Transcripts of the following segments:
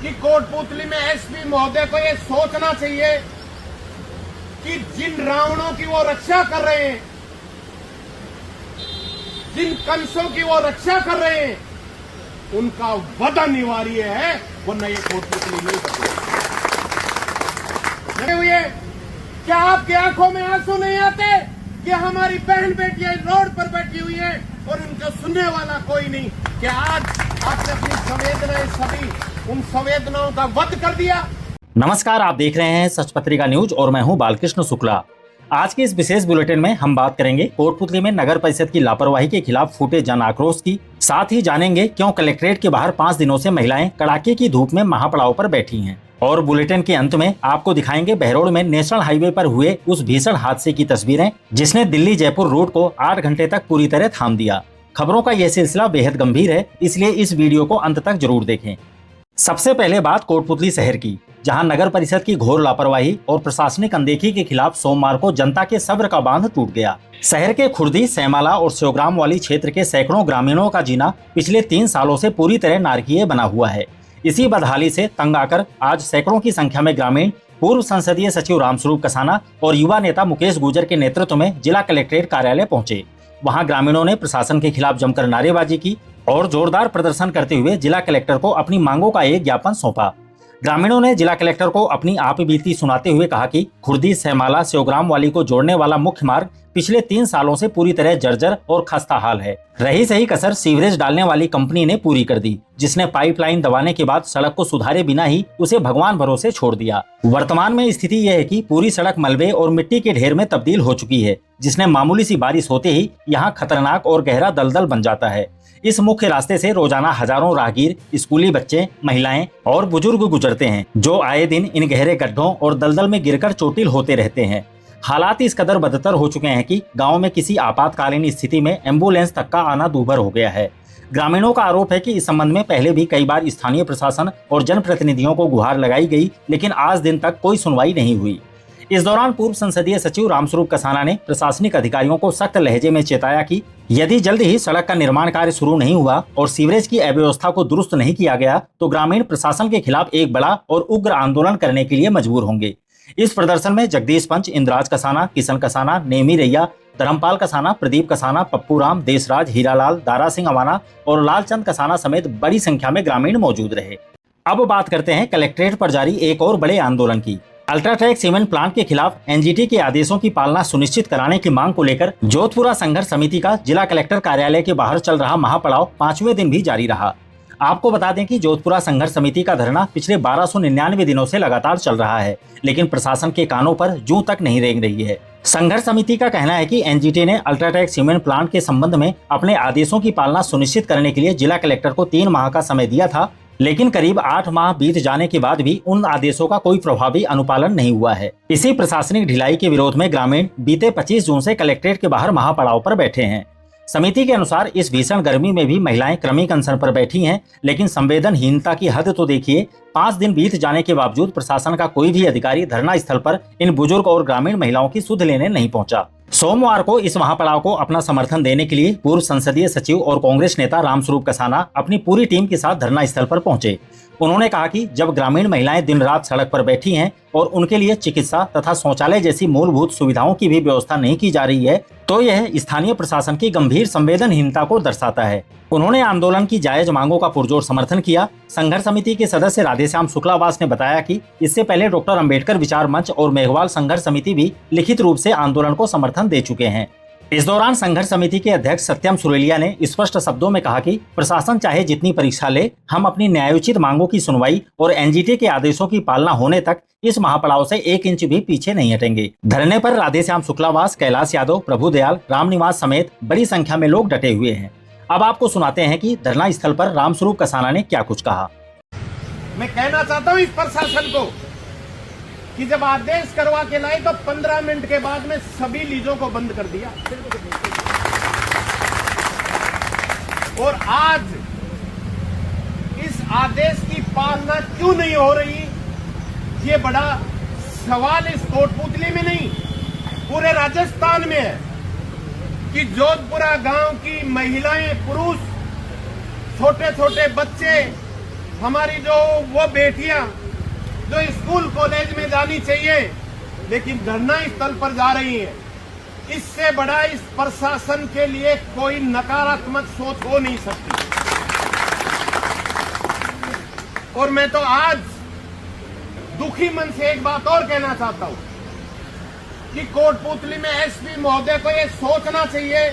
कि कोटपुतली में एसपी महोदय को ये सोचना चाहिए कि जिन रावणों की वो रक्षा कर रहे हैं, जिन कंसों की वो रक्षा कर रहे हैं, उनका वध अनिवार्य है, वरना ये कोटपुतली नहीं बचेगी। हुए क्या आपकी आंखों में आंसू नहीं आते कि हमारी बहन बेटियां रोड पर बैठी हुई है और उनको सुनने वाला कोई नहीं? क्या आज आपने अपनी संवेदनाएं सभी उन संवेदनाओं का वध कर दिया? नमस्कार, आप देख रहे हैं सच पत्रिका न्यूज और मैं हूं बालकृष्ण शुक्ला। आज के इस विशेष बुलेटिन में हम बात करेंगे कोटपुतली में नगर परिषद की लापरवाही के खिलाफ फूटे जन आक्रोश की। साथ ही जानेंगे क्यों कलेक्ट्रेट के बाहर 5 दिनों से महिलाएं कड़ाके की धूप में महापड़ाव पर बैठी हैं। और बुलेटिन के अंत में आपको दिखाएंगे बहरोड में नेशनल हाईवे पर हुए उस भीषण हादसे की तस्वीरें जिसने दिल्ली जयपुर रूट को 8 घंटे तक पूरी तरह थाम दिया। खबरों का यह सिलसिला बेहद गंभीर है, इसलिए इस वीडियो को अंत तक जरूर देखें। सबसे पहले बात कोटपुतली शहर की, जहां नगर परिषद की घोर लापरवाही और प्रशासनिक अनदेखी के खिलाफ सोमवार को जनता के सब्र का बांध टूट गया। शहर के खुर्दी, सैमाला और शिवग्राम वाली क्षेत्र के सैकड़ों ग्रामीणों का जीना पिछले 3 सालों से पूरी तरह नारकीय बना हुआ है। इसी बदहाली से तंग आकर आज सैकड़ों की संख्या में ग्रामीण पूर्व संसदीय सचिव रामस्वरूप कसाना और युवा नेता मुकेश गुर्जर के नेतृत्व में जिला कलेक्ट्रेट कार्यालय पहुंचे। वहां ग्रामीणों ने प्रशासन के खिलाफ जमकर नारेबाजी की और जोरदार प्रदर्शन करते हुए जिला कलेक्टर को अपनी मांगों का एक ज्ञापन सौंपा। ग्रामीणों ने जिला कलेक्टर को अपनी आप बीती सुनाते हुए कहा कि खुर्दी, सैमाला, शिवग्राम वाली को जोड़ने वाला मुख्य मार्ग पिछले 3 सालों से पूरी तरह जर्जर और खस्ता हाल है। रही सही कसर सीवरेज डालने वाली कंपनी ने पूरी कर दी, जिसने पाइपलाइन दबाने के बाद सड़क को सुधारे बिना ही उसे भगवान भरोसे छोड़ दिया। वर्तमान में स्थिति यह है कि पूरी सड़क मलबे और मिट्टी के ढेर में तब्दील हो चुकी है, जिसने मामूली सी बारिश होते ही यहाँ खतरनाक और गहरा दलदल बन जाता है। इस मुख्य रास्ते से रोजाना हजारों राहगीर, स्कूली बच्चे, महिलाएं और बुजुर्ग गुजरते हैं, जो आए दिन इन गहरे गड्ढों और दलदल में गिरकर चोटिल होते रहते हैं। हालात इस कदर बदतर हो चुके हैं कि गांव में किसी आपातकालीन स्थिति में एम्बुलेंस तक का आना दूभर हो गया है। ग्रामीणों का आरोप है कि इस संबंध में पहले भी कई बार स्थानीय प्रशासन और जनप्रतिनिधियों को गुहार लगाई गई, लेकिन आज दिन तक कोई सुनवाई नहीं हुई। इस दौरान पूर्व संसदीय सचिव रामस्वरूप कसाना ने प्रशासनिक अधिकारियों को सख्त लहजे में चेताया कि यदि जल्द ही सड़क का निर्माण कार्य शुरू नहीं हुआ और सीवरेज की अव्यवस्था को दुरुस्त नहीं किया गया तो ग्रामीण प्रशासन के खिलाफ एक बड़ा और उग्र आंदोलन करने के लिए मजबूर होंगे। इस प्रदर्शन में जगदीश पंच, इंद्राज कसाना, किशन कसाना, नेमी रैया, धर्मपाल कसाना, प्रदीप कसाना, पप्पू राम, देशराज, हीरालाल, दारा सिंह अवाना और लालचंद कसाना समेत बड़ी संख्या में ग्रामीण मौजूद रहे। अब बात करते हैं कलेक्ट्रेट पर जारी एक और बड़े आंदोलन की। अल्ट्राटेक सीमेंट प्लांट के खिलाफ एनजीटी के आदेशों की पालना सुनिश्चित कराने की मांग को लेकर जोधपुरा संघर्ष समिति का जिला कलेक्टर कार्यालय के बाहर चल रहा महापड़ाव 5वें दिन भी जारी रहा। आपको बता दें कि जोधपुरा संघर्ष समिति का धरना पिछले 1299 दिनों से लगातार चल रहा है, लेकिन प्रशासन के कानों पर जूं तक नहीं रेंग रही है। संघर्ष समिति का कहना है कि एनजीटी ने अल्ट्राटेक सीमेंट प्लांट के संबंध में अपने आदेशों की पालना सुनिश्चित करने के लिए जिला कलेक्टर को 3 माह का समय दिया था, लेकिन करीब 8 माह बीत जाने के बाद भी उन आदेशों का कोई प्रभावी अनुपालन नहीं हुआ है। इसी प्रशासनिक ढिलाई के विरोध में ग्रामीण बीते 25 जून से कलेक्ट्रेट के बाहर महापड़ाव पर बैठे हैं। समिति के अनुसार इस भीषण गर्मी में भी महिलाएं क्रमिक अनशन पर बैठी हैं, लेकिन संवेदनहीनता की हद तो देखिए। 5 दिन बीत जाने के बावजूद प्रशासन का कोई भी अधिकारी धरना स्थल पर इन बुजुर्ग और ग्रामीण महिलाओं की सुध लेने नहीं पहुंचा। सोमवार को इस महापड़ाव को अपना समर्थन देने के लिए पूर्व संसदीय सचिव और कांग्रेस नेता रामस्वरूप कसाना अपनी पूरी टीम के साथ धरना स्थल पर पहुंचे। उन्होंने कहा कि जब ग्रामीण महिलाएं दिन रात सड़क पर बैठी हैं और उनके लिए चिकित्सा तथा शौचालय जैसी मूलभूत सुविधाओं की भी व्यवस्था नहीं की जा रही है, तो यह स्थानीय प्रशासन की गंभीर संवेदनहीनता को दर्शाता है। उन्होंने आंदोलन की जायज मांगों का पुरजोर समर्थन किया। संघर्ष समिति के सदस्य राधेश्याम शुक्लावास ने बताया कि इससे पहले डॉक्टर अंबेडकर विचार मंच और मेघवाल संघर्ष समिति भी लिखित रूप से आंदोलन को समर्थन दे चुके हैं। इस दौरान संघर्ष समिति के अध्यक्ष सत्यम सुरेलिया ने स्पष्ट शब्दों में कहा कि प्रशासन चाहे जितनी परीक्षा ले, हम अपनी न्यायोचित मांगों की सुनवाई और एनजीटी के आदेशों की पालना होने तक इस महापड़ाव से 1 इंच भी पीछे नहीं हटेंगे। धरने पर राधेश्याम शुक्लावास, कैलाश यादव, प्रभुदयाल, रामनिवास समेत बड़ी संख्या में लोग डटे हुए हैं। अब आपको सुनाते हैं कि धरना स्थल पर रामस्वरूप कसाना ने क्या कुछ कहा। मैं कहना चाहता हूँ इस प्रशासन को कि जब आदेश करवा के लाए तो 15 मिनट के बाद में सभी लीजों को बंद कर दिया, और आज इस आदेश की पालना क्यों नहीं हो रही, ये बड़ा सवाल इस कोटपुतली में नहीं पूरे राजस्थान में है कि जोधपुरा गांव की महिलाएं, पुरुष, छोटे छोटे बच्चे हमारी जो वो बेटियां जो स्कूल कॉलेज में जानी चाहिए लेकिन धरना स्थल पर जा रही हैं, इससे बड़ा इस प्रशासन के लिए कोई नकारात्मक सोच हो नहीं सकती। और मैं तो आज दुखी मन से एक बात और कहना चाहता हूं कि कोटपुतली में एसपी महोदय को यह सोचना चाहिए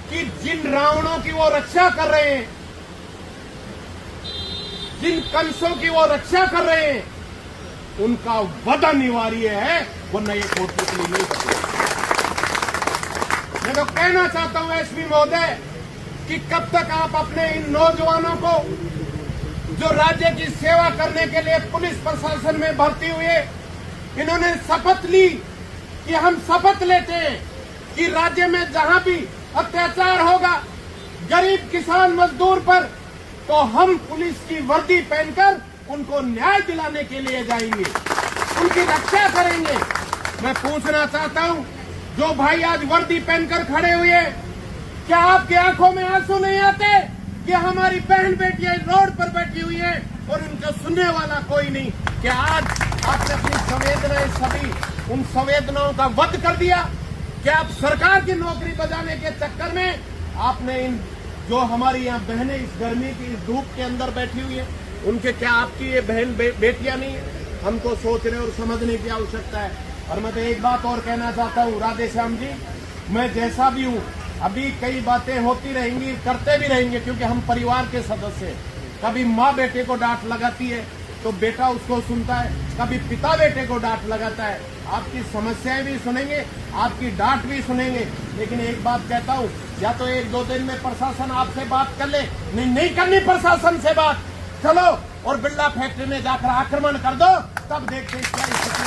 कि जिन रावणों की वो रक्षा कर रहे हैं, जिन कंसों की वो रक्षा कर रहे हैं, उनका वध अनिवार्य है, वरना ये कोटपुतली नहीं बचेगी। मैं तो कहना चाहता हूं एसपी महोदय कि कब तक आप अपने इन नौजवानों को जो राज्य की सेवा करने के लिए पुलिस प्रशासन में भर्ती हुए, इन्होंने शपथ ली कि हम शपथ लेते हैं कि राज्य में जहां भी अत्याचार होगा गरीब किसान मजदूर पर, तो हम पुलिस की वर्दी पहनकर उनको न्याय दिलाने के लिए जाएंगे, उनकी रक्षा करेंगे। मैं पूछना चाहता हूं, जो भाई आज वर्दी पहनकर खड़े हुए, क्या आपकी आंखों में आंसू नहीं आते कि हमारी बहन बेटियां रोड पर बैठी हुई हैं और उनको सुनने वाला कोई नहीं? क्या आज आपने अपनी संवेदनाएं सभी उन संवेदनाओं का वध कर दिया? क्या आप सरकार की नौकरी बजाने के चक्कर में आपने इन जो हमारी यहाँ बहनें इस गर्मी की इस धूप के अंदर बैठी हुई है, उनके क्या आपकी ये बहन बेटियां नहीं है? हमको सोचने और समझने की आवश्यकता है। और मैं तो एक बात और कहना चाहता हूँ, राधे श्याम जी, मैं जैसा भी हूँ, अभी कई बातें होती रहेंगी, करते भी रहेंगे, क्योंकि हम परिवार के सदस्य हैं। कभी माँ बेटे को डांट लगाती है तो बेटा उसको सुनता है, कभी पिता बेटे को डांट लगाता है। आपकी समस्याएं भी सुनेंगे, आपकी डांट भी सुनेंगे, लेकिन एक बात कहता हूँ, या तो एक दो दिन में प्रशासन आपसे बात कर ले, नहीं करनी प्रशासन से बात, चलो और बिरला फैक्ट्री में जाकर आक्रमण कर दो, तब देखते हैं क्या स्थिति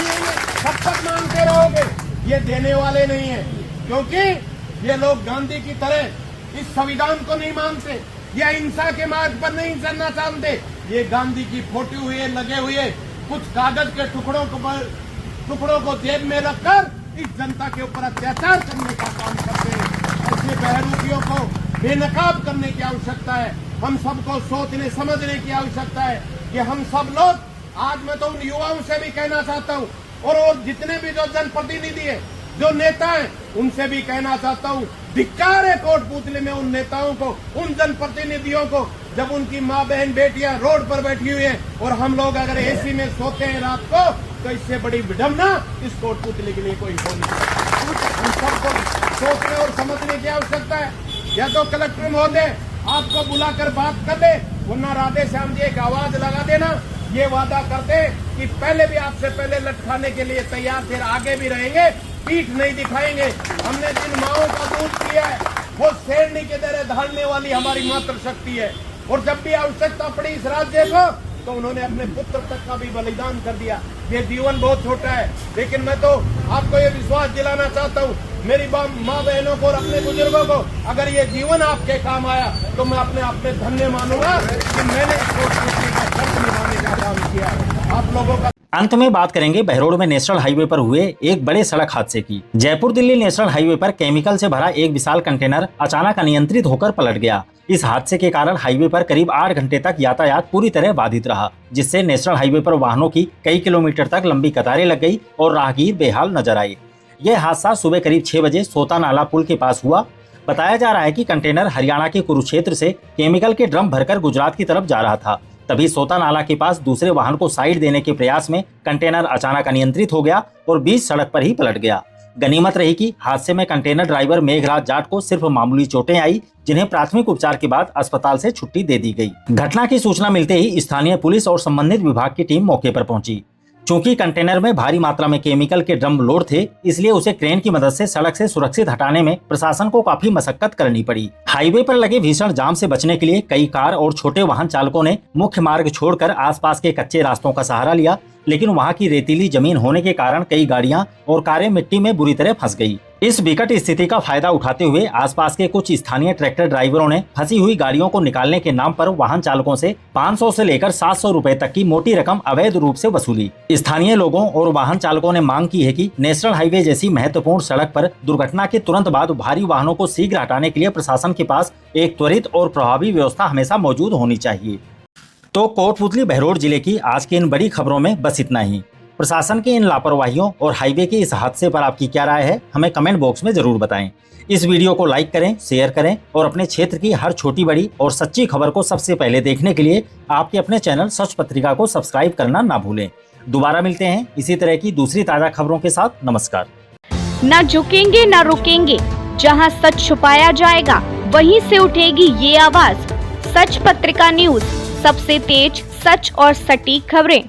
है। कब तक मांगते रहोगे? ये देने वाले नहीं है, क्योंकि ये लोग गांधी की तरह इस संविधान को नहीं मानते, ये अहिंसा के मार्ग पर नहीं चलना चाहते। ये गांधी की फोटो हुए लगे हुए कुछ कागज के टुकड़ों को जेब में रखकर इस जनता के ऊपर अत्याचार करने का काम करते हैं। ऐसे बहरूपियों को बेनकाब करने की आवश्यकता है। हम सबको सोचने समझने की आवश्यकता है कि हम सब लोग, आज मैं तो उन युवाओं से भी कहना चाहता हूँ और जितने भी जो जनप्रतिनिधि है, जो नेता हैं, उनसे भी कहना चाहता हूँ, धिक्कार है कोटपुतली में उन नेताओं को, उन जनप्रतिनिधियों को, जब उनकी माँ बहन बेटियां रोड पर बैठी हुई हैं और हम लोग अगर एसी में सोते हैं रात को, तो इससे बड़ी विडम्बना इस कोटपुतली के लिए कोई हो नहीं सकती। हम सबको सोचने और समझने की आवश्यकता है। या तो कलेक्टर महोदय आपको बुलाकर बात कर ले, वरना राधे श्याम जी एक आवाज लगा देना, ये वादा करते कि पहले भी आपसे पहले लटकाने के लिए तैयार थे, आगे भी रहेंगे, पीठ नहीं दिखाएंगे। हमने जिन माओं का दूध किया है वो शेरनी के दरे धारने वाली हमारी मातृ शक्ति है, और जब भी आवश्यकता पड़ी इस राज्य को, तो उन्होंने अपने पुत्र तक का भी बलिदान कर दिया। ये जीवन बहुत छोटा है, लेकिन मैं तो आपको ये विश्वास दिलाना चाहता हूँ, मेरी माँ बहनों को और अपने बुजुर्गों को, अगर ये जीवन आपके काम आया तो मैं अपने आप में धन्य मानूंगा कि मैंने इसको फर्ज निभाने का काम किया। आप लोगों का अंत में बात करेंगे बहरोड में नेशनल हाईवे पर हुए एक बड़े सड़क हादसे की। जयपुर दिल्ली नेशनल हाईवे पर केमिकल से भरा एक विशाल कंटेनर अचानक अनियंत्रित होकर पलट गया। इस हादसे के कारण हाईवे पर करीब 8 घंटे तक यातायात पूरी तरह बाधित रहा, जिससे नेशनल हाईवे पर वाहनों की कई किलोमीटर तक लंबी कतारें लग गई और राहगीर बेहाल नजर आए। यह हादसा सुबह करीब 6 बजे सोता नाला पुल के पास हुआ। बताया जा रहा है कि कंटेनर हरियाणा के कुरुक्षेत्र से केमिकल के ड्रम भरकर गुजरात की तरफ जा रहा था। तभी सोता नाला के पास दूसरे वाहन को साइड देने के प्रयास में कंटेनर अचानक अनियंत्रित हो गया और बीच सड़क पर ही पलट गया। गनीमत रही कि हादसे में कंटेनर ड्राइवर मेघराज जाट को सिर्फ मामूली चोटें आई, जिन्हें प्राथमिक उपचार के बाद अस्पताल से छुट्टी दे दी गई। घटना की सूचना मिलते ही स्थानीय पुलिस और संबंधित विभाग की टीम मौके पर पहुंची। चूंकि कंटेनर में भारी मात्रा में केमिकल के ड्रम लोड थे, इसलिए उसे क्रेन की मदद से सड़क से सुरक्षित हटाने में प्रशासन को काफी मशक्कत करनी पड़ी। हाईवे पर लगे भीषण जाम से बचने के लिए कई कार और छोटे वाहन चालकों ने मुख्य मार्ग छोड़कर आसपास के कच्चे रास्तों का सहारा लिया, लेकिन वहां की रेतीली जमीन होने के कारण कई गाड़ियां और कारें मिट्टी में बुरी तरह फंस गई। इस विकट स्थिति का फायदा उठाते हुए आसपास के कुछ स्थानीय ट्रैक्टर ड्राइवरों ने फंसी हुई गाड़ियों को निकालने के नाम पर वाहन चालकों से 500 से लेकर 700 रुपए तक की मोटी रकम अवैध रूप से वसूली। स्थानीय लोगों और वाहन चालकों ने मांग की है कि नेशनल हाईवे जैसी महत्वपूर्ण सड़क पर दुर्घटना के तुरंत बाद भारी वाहनों को शीघ्र हटाने के लिए प्रशासन के पास एक त्वरित और प्रभावी व्यवस्था हमेशा मौजूद होनी चाहिए। तो कोटपुतली बहरोड जिले की आज की इन बड़ी खबरों में बस इतना ही। प्रशासन की इन लापरवाहियों और हाईवे के इस हादसे पर आपकी क्या राय है, हमें कमेंट बॉक्स में जरूर बताएं। इस वीडियो को लाइक करें, शेयर करें और अपने क्षेत्र की हर छोटी बड़ी और सच्ची खबर को सबसे पहले देखने के लिए आपके अपने चैनल सच पत्रिका को सब्सक्राइब करना ना भूलें। दोबारा मिलते हैं इसी तरह की दूसरी ताजा खबरों के साथ। नमस्कार। न झुकेंगे न रुकेंगे, जहां सच छुपाया जाएगा वहीं से उठेगी ये आवाज। सच पत्रिका न्यूज, सबसे तेज, सच और सटीक खबरें।